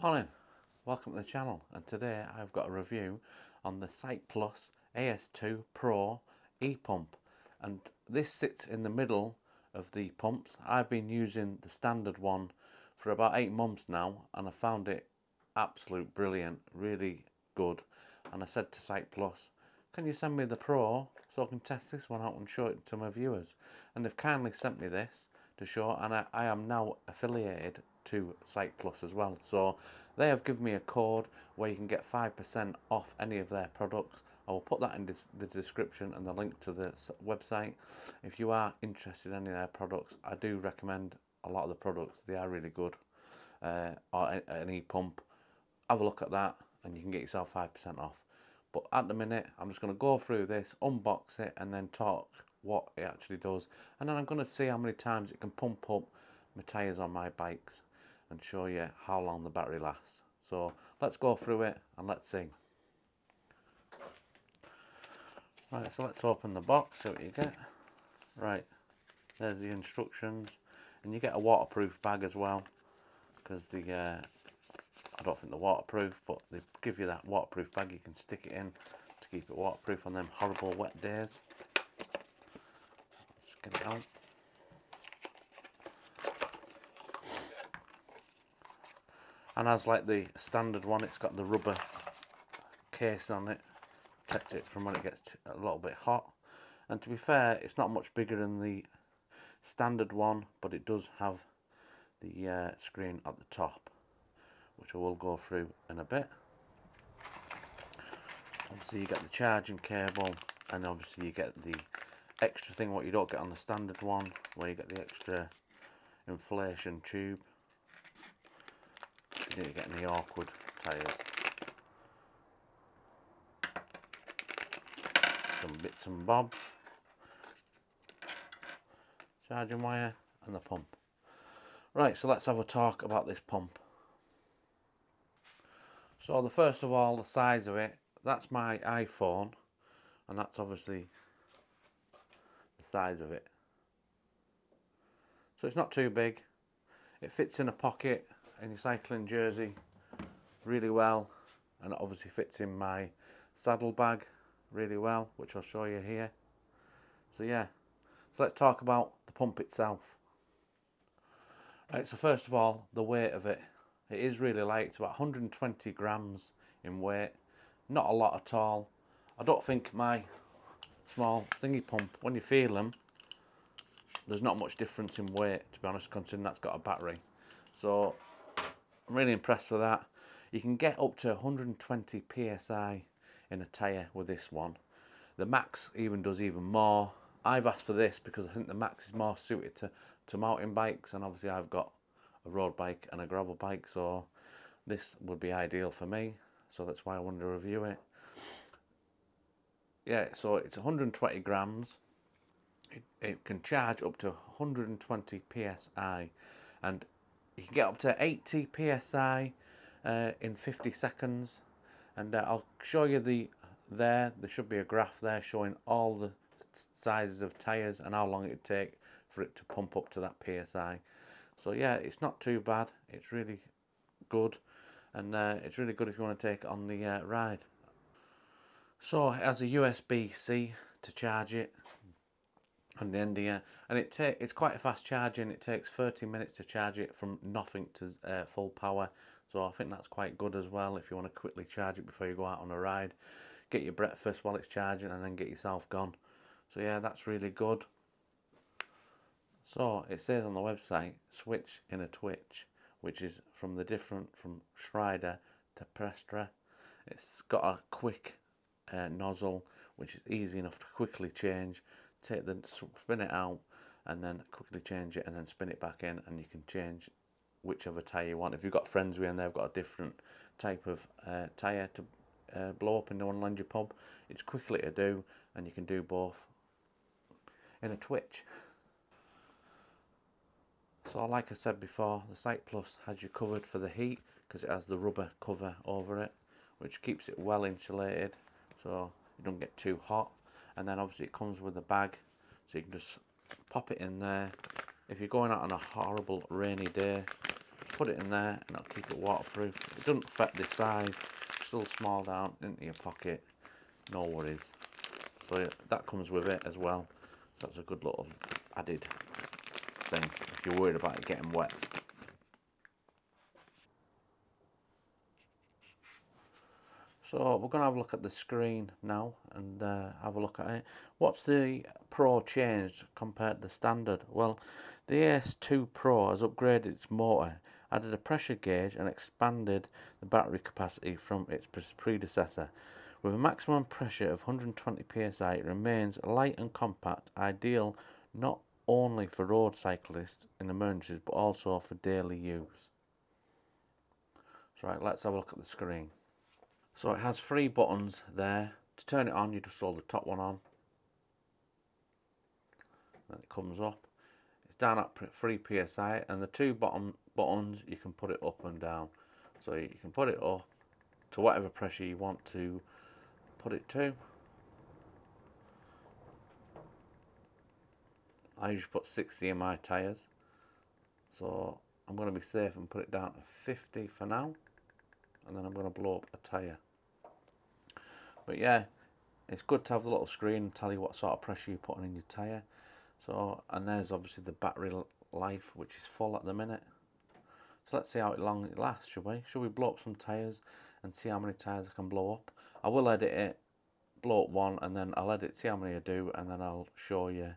Morning, welcome to the channel, and today I've got a review on the Cycplus AS2 Pro e-pump, and this sits in the middle of the pumps. I've been using the standard one for about 8 months now and I found it absolute brilliant, really good, and I said to Cycplus, can you send me the Pro so I can test this one out and show it to my viewers? And they've kindly sent me this to show, and I am now affiliated to Cycplus as well, so they have given me a code where you can get 5% off any of their products. I will put that in the description and the link to the website. If you are interested in any of their products, I do recommend a lot of the products. They are really good. Or an e-pump, have a look at that and you can get yourself 5% off. But at the minute I'm just going to go through this, unbox it, and then talk what it actually does, and then I'm going to see how many times it can pump up my tyres on my bikes and show you how long the battery lasts. So let's go through it and let's see. Right, so let's open the box, see what you get. Right, there's the instructions, and you get a waterproof bag as well, because the I don't think they're waterproof, but they give you that waterproof bag you can stick it in to keep it waterproof on them horrible wet days. Let's get it out. And as like the standard one, it's got the rubber case on it, protect it from when it gets a little bit hot. And to be fair, it's not much bigger than the standard one, but it does have the screen at the top, which I will go through in a bit. Obviously you get the charging cable, and obviously you get the extra thing what you don't get on the standard one, where you get the extra inflation tube. You don't get any awkward tyres. Some bits and bobs. Charging wire and the pump. Right, so let's have a talk about this pump. So the first of all, the size of it, that's my iPhone, and that's obviously the size of it. So it's not too big. It fits in a pocket in your cycling jersey really well, and it obviously fits in my saddle bag really well, which I'll show you here. So yeah, so let's talk about the pump itself. Right, so first of all, the weight of it. It is really light. It's about 120 grams in weight, not a lot at all. I don't think my small thingy pump, when you feel them, there's not much difference in weight, to be honest, considering that's got a battery. So I'm really impressed with that. You can get up to 120 psi in a tyre with this one. The Max even does even more. I've asked for this because I think the Max is more suited to mountain bikes, and obviously I've got a road bike and a gravel bike, so this would be ideal for me. So that's why I wanted to review it. Yeah, so it's 120 grams. It can charge up to 120 psi, and you can get up to 80 psi in 50 seconds. And I'll show you there should be a graph there showing all the sizes of tyres and how long it would take for it to pump up to that psi. So yeah, it's not too bad. It's really good, and it's really good if you want to take it on the ride. So it has a USB-C to charge it on the end here, and it's quite a fast charging. It takes 30 minutes to charge it from nothing to full power. So I think that's quite good as well if you want to quickly charge it before you go out on a ride. Get your breakfast while it's charging and then get yourself gone. So yeah, that's really good. So it says on the website, switch in a twitch, which is from Schrader to Prestra. It's got a quick nozzle, which is easy enough to quickly change. Spin it out and then quickly change it, and then spin it back in, and you can change whichever tyre you want. If you've got friends with you and they've got a different type of tyre to blow up into one lend your pub, it's quickly to do, and you can do both in a twitch. So like I said before, the Cycplus has you covered for the heat because it has the rubber cover over it, which keeps it well insulated so you don't get too hot. And then obviously it comes with a bag, so you can just pop it in there. If you're going out on a horrible rainy day, put it in there and it'll keep it waterproof. It doesn't affect the size, still small down into your pocket, no worries. So that comes with it as well. So that's a good little added thing if you're worried about it getting wet. So we're going to have a look at the screen now and have a look at it. What's the Pro changed compared to the standard? Well, the AS2 Pro has upgraded its motor, added a pressure gauge and expanded the battery capacity from its predecessor. With a maximum pressure of 120 psi, it remains light and compact, ideal not only for road cyclists in emergencies but also for daily use. So right, let's have a look at the screen. So it has 3 buttons there. To turn it on, you just hold the top one on. Then it comes up. It's down at 3 psi, and the 2 bottom buttons you can put it up and down. So you can put it up to whatever pressure you want to put it to. I usually put 60 in my tyres, so I'm going to be safe and put it down to 50 for now, and then I'm going to blow up a tyre. But yeah, it's good to have the little screen and tell you what sort of pressure you're putting in your tyre. So, and there's obviously the battery life, which is full at the minute. So let's see how long it lasts, should we? Should we blow up some tyres and see how many tyres I can blow up? I will edit it, blow up one, and then I'll edit, see how many I do, and then I'll show you,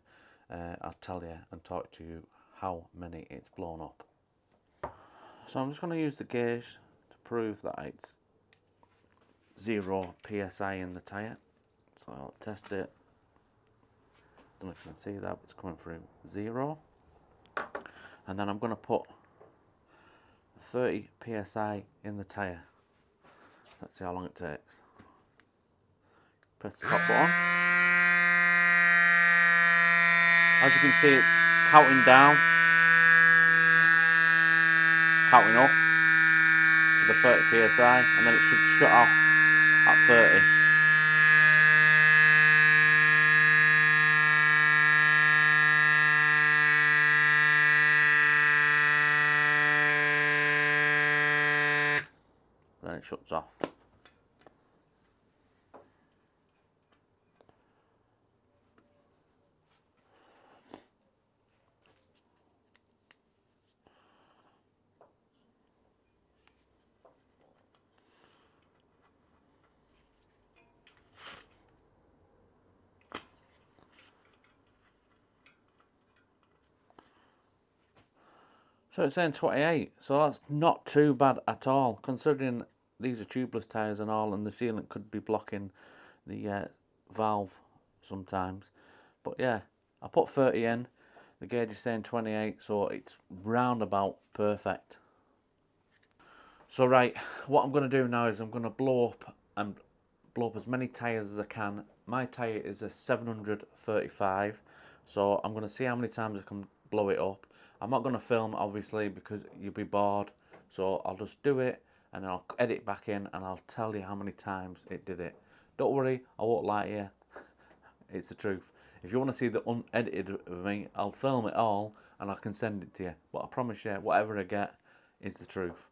I'll tell you and talk to you how many it's blown up. So I'm just going to use the gauge to prove that it's 0 psi in the tyre. So I'll test it. Don't know if you can see that, but it's coming through 0. And then I'm going to put 30 psi in the tyre. Let's see how long it takes. Press the top button. As you can see, it's counting down, counting up to the 30 psi, and then it should shut off at 30. Then it shuts off. So it's saying 28, so that's not too bad at all, considering these are tubeless tyres and all, and the sealant could be blocking the valve sometimes. But yeah, I put 30 in, the gauge is saying 28, so it's roundabout perfect. So right, what I'm going to do now is I'm going to blow up as many tyres as I can. My tyre is a 735, so I'm going to see how many times I can blow it up. I'm not going to film, obviously, because you'll be bored, so I'll just do it and then I'll edit back in and I'll tell you how many times it did it. Don't worry, I won't lie to you. It's the truth. If you want to see the unedited of me, I'll film it all and I can send it to you. But I promise you, whatever I get is the truth.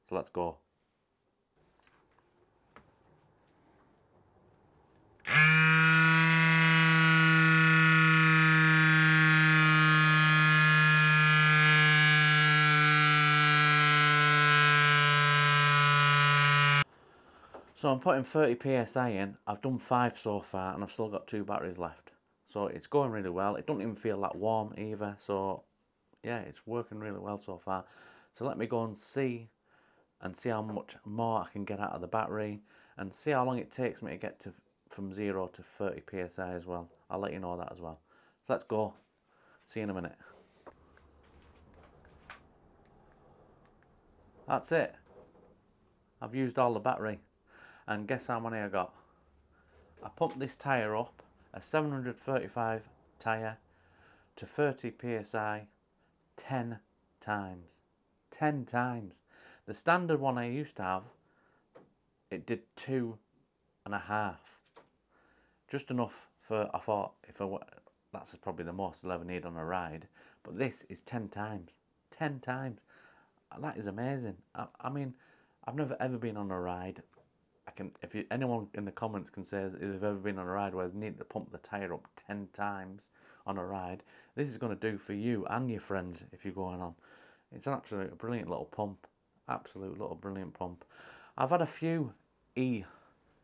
So let's go. So I'm putting 30 psi in. I've done 5 so far and I've still got 2 batteries left. So it's going really well. It doesn't even feel that warm either. So yeah, it's working really well so far. So let me go and see how much more I can get out of the battery and see how long it takes me to get to from 0 to 30 psi as well. I'll let you know that as well. So let's go. See you in a minute. That's it. I've used all the battery. And guess how many I got? I pumped this tyre up, a 735 tyre, to 30 psi 10 times. 10 times. The standard one I used to have, it did 2.5. Just enough for, I thought, that's probably the most I'll ever need on a ride. But this is 10 times. 10 times. that is amazing. I mean, I've never ever been on a ride. If anyone in the comments can say if they've ever been on a ride where they need to pump the tyre up 10 times on a ride, this is going to do for you and your friends if you're going on. It's an absolute brilliant little pump. Absolute little brilliant pump. I've had a few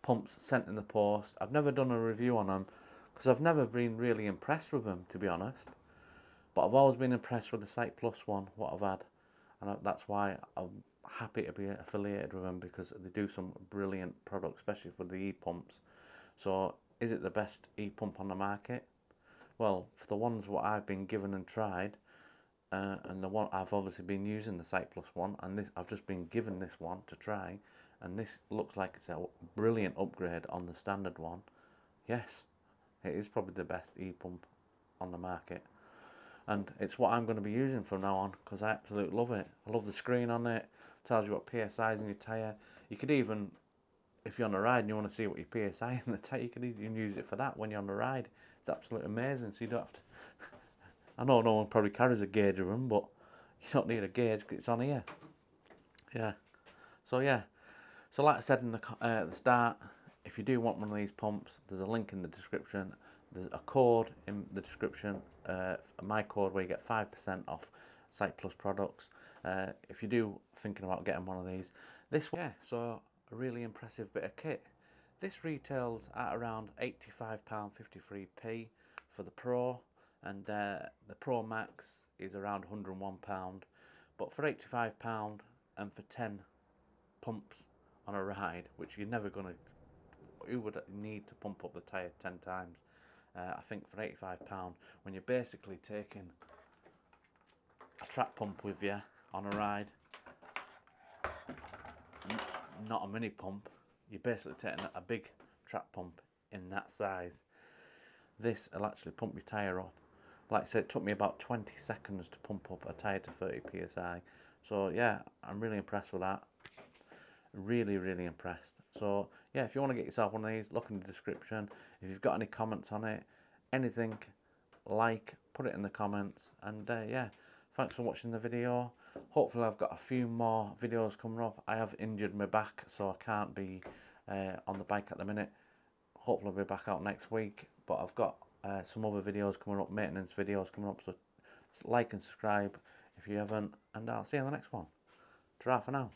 pumps sent in the post. I've never done a review on them because I've never been really impressed with them, to be honest. But I've always been impressed with the Cycplus one, what I've had. And that's why I'm happy to be affiliated with them, because they do some brilliant products, especially for the e-pumps. So is it the best e-pump on the market? Well, for the ones what I've been given and tried, and the one I've obviously been using, the Cycplus one, and this I've just been given this one to try, and this looks like it's a brilliant upgrade on the standard one. Yes, it is probably the best e-pump on the market, and it's what I'm going to be using from now on because I absolutely love it. I love the screen on it. Tells you what PSI is in your tyre. You could even, if you're on a ride and you want to see what your PSI in the tyre, you could even use it for that when you're on the ride. It's absolutely amazing. So you don't have to. I know no one probably carries a gauge of them, but you don't need a gauge because it's on here. Yeah. So yeah. So like I said in the start, if you do want one of these pumps, there's a link in the description. There's a code in the description, my code, where you get 5% off Cycplus products. If you do thinking about getting one of these, this one, yeah, so a really impressive bit of kit. This retails at around £85.53p for the Pro, and the Pro Max is around £101. But for £85 and for 10 pumps on a ride, which you're never gonna, who would need to pump up the tyre 10 times? I think for £85, when you're basically taking a track pump with you on a ride, not a mini pump, you're basically taking a big track pump in that size. This will actually pump your tyre up. Like I said, it took me about 20 seconds to pump up a tyre to 30 psi. So yeah, I'm really impressed with that. Really, really impressed. So yeah, if you want to get yourself one of these, look in the description. If you've got any comments on it, anything, put it in the comments. And yeah, thanks for watching the video. Hopefully I've got a few more videos coming up. I have injured my back, so I can't be on the bike at the minute. Hopefully I'll be back out next week, but I've got some other videos coming up, maintenance videos coming up, so like and subscribe if you haven't, and I'll see you in the next one. Ta-ra for now.